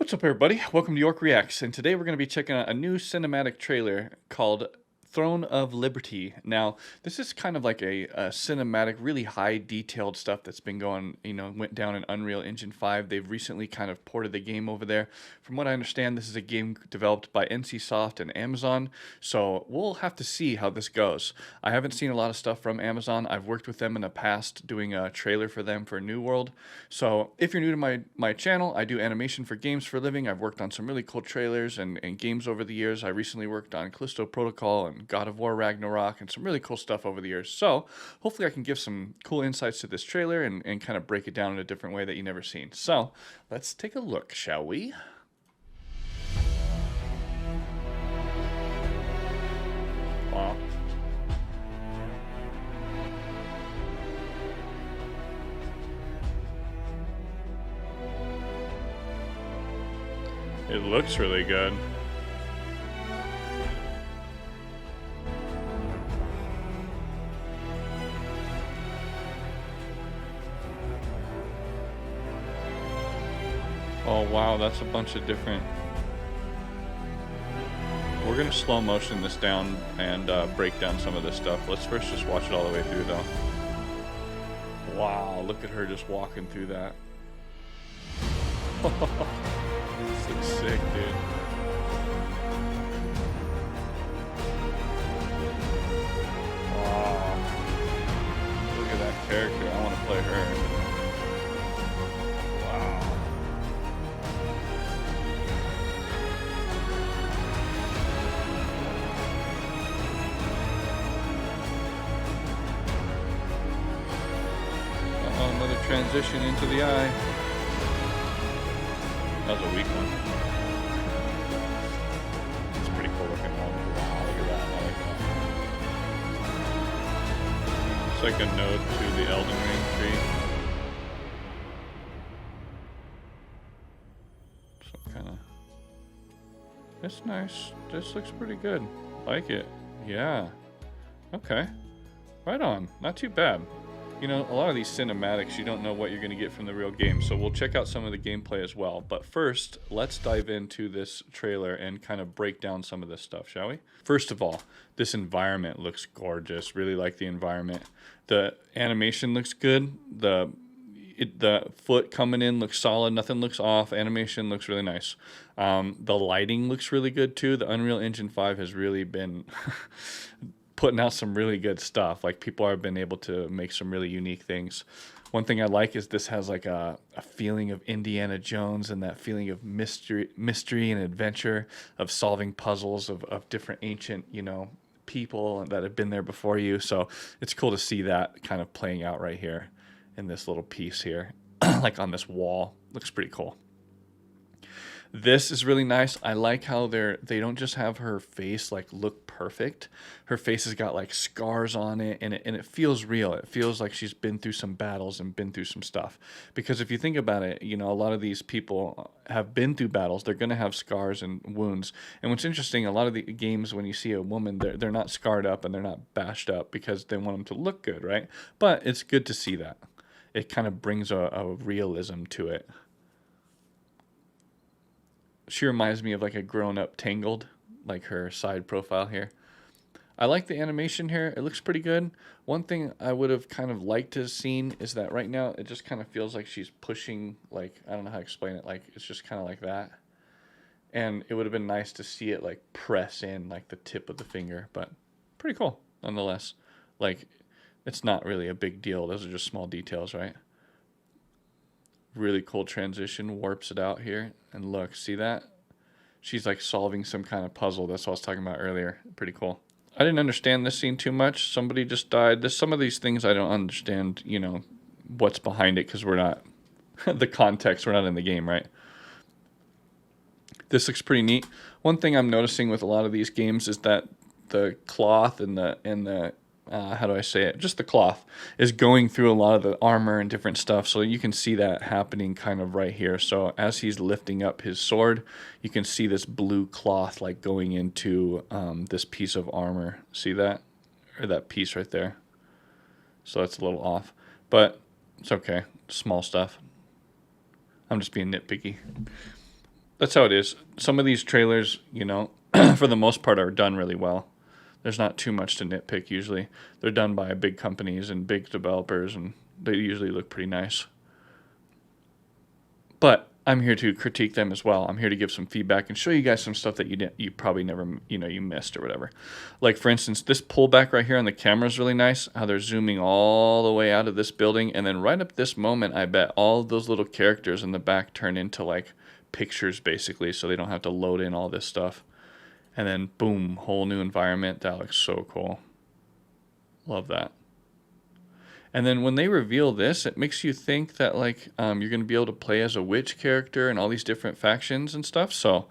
What's up, everybody? Welcome to York Reacts, and today we're going to be checking out a new cinematic trailer called Throne of Liberty. Now, this is kind of like a cinematic, really high detailed stuff that's been going, went down in Unreal Engine 5. They've recently kind of ported the game over there. From what I understand, this is a game developed by NCSoft and Amazon, so we'll have to see how this goes. I haven't seen a lot of stuff from Amazon. I've worked with them in the past doing a trailer for them for New World. So if you're new to my channel, I do animation for games for a living. I've worked on some really cool trailers and games over the years. I recently worked on Callisto Protocol and God of War Ragnarok and some really cool stuff over the years. So hopefully I can give some cool insights to this trailer and kind of break it down in a different way that you've never seen. So let's take a look, shall we? Wow. It looks really good. Oh wow, that's a bunch of different... We're gonna slow motion this down and break down some of this stuff. Let's first just watch it all the way through though. Wow, look at her just walking through that. This looks sick, dude. Wow. Look at that character. I want to play her. Wow. Uh-oh, another transition into the eye. That was a weak one. It's pretty cool looking one. Wow, look at that. I like that. It's like a node to the Elden Ring tree. So kind of... It's nice. This looks pretty good. Like it. Yeah. Okay. Right on. Not too bad. You know, a lot of these cinematics, you don't know what you're going to get from the real game, so we'll check out some of the gameplay as well. But first, let's dive into this trailer and kind of break down some of this stuff, shall we? First of all, this environment looks gorgeous. Really like the environment. The animation looks good. The foot coming in looks solid. Nothing looks off. Animation looks really nice. The lighting looks really good too. The Unreal Engine 5 has really been... putting out some really good stuff. Like, people have been able to make some really unique things. One thing I like is this has like a feeling of Indiana Jones and that feeling of mystery and adventure, of solving puzzles of different ancient, people that have been there before you. So it's cool to see that kind of playing out right here in this little piece here, like on this wall. Looks pretty cool. This is really nice. I like how they don't just have her face like look perfect. Her face has got like scars on it, and it feels real. It feels like she's been through some battles and been through some stuff. Because if you think about it, a lot of these people have been through battles. They're gonna have scars and wounds. And what's interesting, a lot of the games when you see a woman, they're not scarred up and they're not bashed up because they want them to look good, right? But it's good to see that. It kind of brings a realism to it. She reminds me of like a grown-up Tangled, like her side profile here. I like the animation here. It looks pretty good. One thing I would have kind of liked to have seen is that right now it just kind of feels like she's pushing, like, I don't know how to explain it. Like, it's just kind of like that. And it would have been nice to see it like press in like the tip of the finger, but pretty cool nonetheless. Like, it's not really a big deal. Those are just small details, right? Really cool transition, warps it out here, and look, see that? She's like solving some kind of puzzle. That's what I was talking about earlier. Pretty cool. I didn't understand this scene too much. Somebody just died. Some of these things I don't understand, what's behind it, because we're not the context. We're not in the game, right? This looks pretty neat. One thing I'm noticing with a lot of these games is that the cloth and the how do I say it? Just the cloth is going through a lot of the armor and different stuff. So you can see that happening kind of right here. So as he's lifting up his sword, you can see this blue cloth like going into this piece of armor. See that? Or that piece right there. So that's a little off, but it's okay. Small stuff. I'm just being nitpicky. That's how it is. Some of these trailers, you know, for the most part, are done really well. There's not too much to nitpick usually. They're done by big companies and big developers, and they usually look pretty nice. But I'm here to critique them as well. I'm here to give some feedback and show you guys some stuff that you probably never, you missed or whatever. Like, for instance, this pullback right here on the camera is really nice. How they're zooming all the way out of this building. And then right up this moment, I bet all of those little characters in the back turn into, like, pictures, basically, so they don't have to load in all this stuff. And then, boom, whole new environment. That looks so cool. Love that. And then when they reveal this, it makes you think that, like, you're going to be able to play as a witch character and all these different factions and stuff. So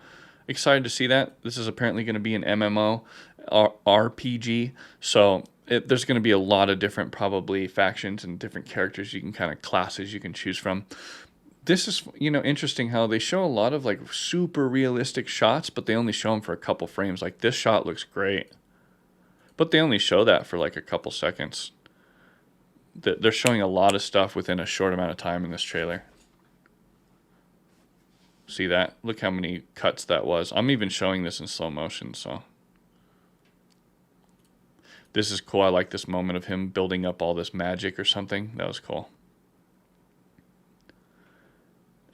excited to see that. This is apparently going to be an MMO RPG. So there's going to be a lot of different probably factions and different characters you can kind of classes you can choose from. This is, interesting how they show a lot of, like, super realistic shots, but they only show them for a couple frames. Like, this shot looks great, but they only show that for, like, a couple seconds. They're showing a lot of stuff within a short amount of time in this trailer. See that? Look how many cuts that was. I'm even showing this in slow motion, so. This is cool. I like this moment of him building up all this magic or something. That was cool.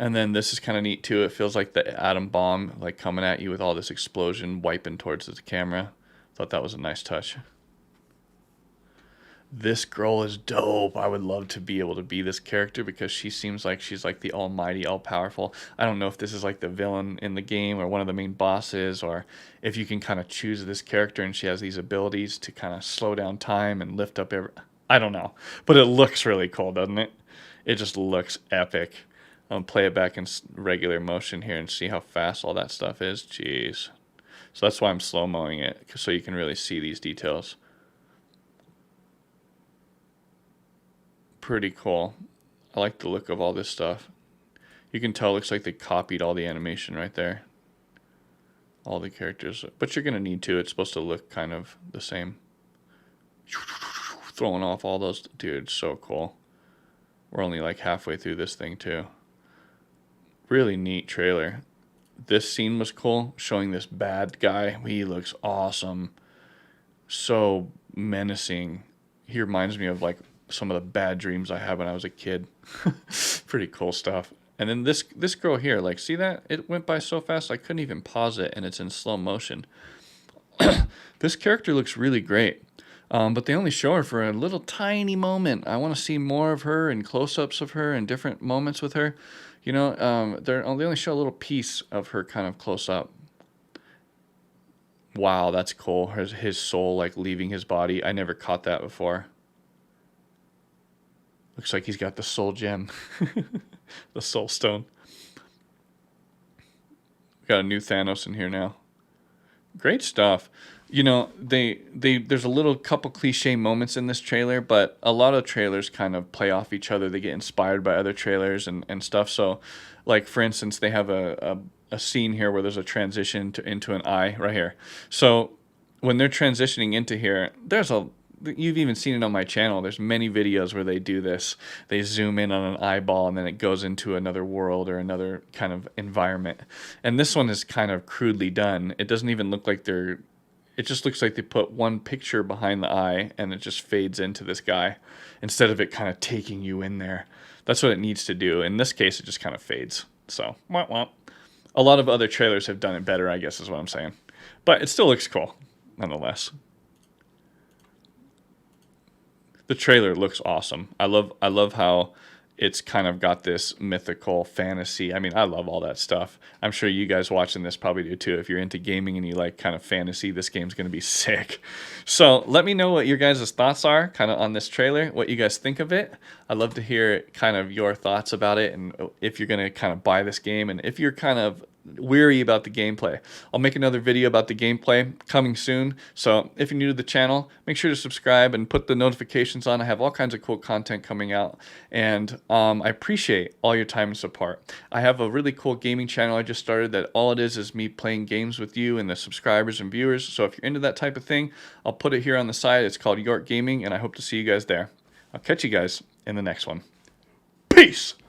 And then this is kind of neat too. It feels like the atom bomb, like, coming at you with all this explosion wiping towards the camera. Thought that was a nice touch. This girl is dope. I would love to be able to be this character because she seems like she's like the almighty, all-powerful. I don't know if this is like the villain in the game or one of the main bosses, or if you can kind of choose this character and she has these abilities to kind of slow down time and lift up I don't know. But it looks really cool, doesn't it? It just looks epic. I'll play it back in regular motion here and see how fast all that stuff is. Jeez. So that's why I'm slow-moing it, so you can really see these details. Pretty cool. I like the look of all this stuff. You can tell it looks like they copied all the animation right there. All the characters. But you're going to need to. It's supposed to look kind of the same. Throwing off all those. Dude, so cool. We're only like halfway through this thing too. Really neat trailer. This scene was cool, showing this bad guy. He looks awesome. So menacing. He reminds me of, like, some of the bad dreams I had when I was a kid. Pretty cool stuff. And then this girl here, like, see that? It went by so fast I couldn't even pause it, and it's in slow motion. This character looks really great. But they only show her for a little tiny moment. I want to see more of her and close-ups of her and different moments with her. They only show a little piece of her kind of close-up. Wow, that's cool. His soul, like, leaving his body. I never caught that before. Looks like he's got the soul gem. The soul stone. Got a new Thanos in here now. Great stuff. There's a little couple cliche moments in this trailer, but a lot of trailers kind of play off each other. They get inspired by other trailers and stuff. So, like, for instance, they have a scene here where there's a transition into an eye right here. So when they're transitioning into here, you've even seen it on my channel. There's many videos where they do this. They zoom in on an eyeball and then it goes into another world or another kind of environment. And this one is kind of crudely done. It doesn't even look like it just looks like they put one picture behind the eye and it just fades into this guy instead of it kind of taking you in there. That's what it needs to do. In this case, it just kind of fades. So, womp womp. A lot of other trailers have done it better, I guess is what I'm saying. But it still looks cool, nonetheless. The trailer looks awesome. I love how it's kind of got this mythical fantasy. I mean, I love all that stuff. I'm sure you guys watching this probably do too. If you're into gaming and you like kind of fantasy, this game's going to be sick. So let me know what your guys' thoughts are kind of on this trailer, what you guys think of it. I'd love to hear kind of your thoughts about it and if you're going to kind of buy this game and if you're kind of weary about the gameplay. I'll make another video about the gameplay coming soon. So if you're new to the channel, make sure to subscribe and put the notifications on. I have all kinds of cool content coming out. And I appreciate all your time and support. I have a really cool gaming channel I just started that all it is me playing games with you and the subscribers and viewers. So if you're into that type of thing, I'll put it here on the side. It's called York Gaming, and I hope to see you guys there. I'll catch you guys in the next one. Peace!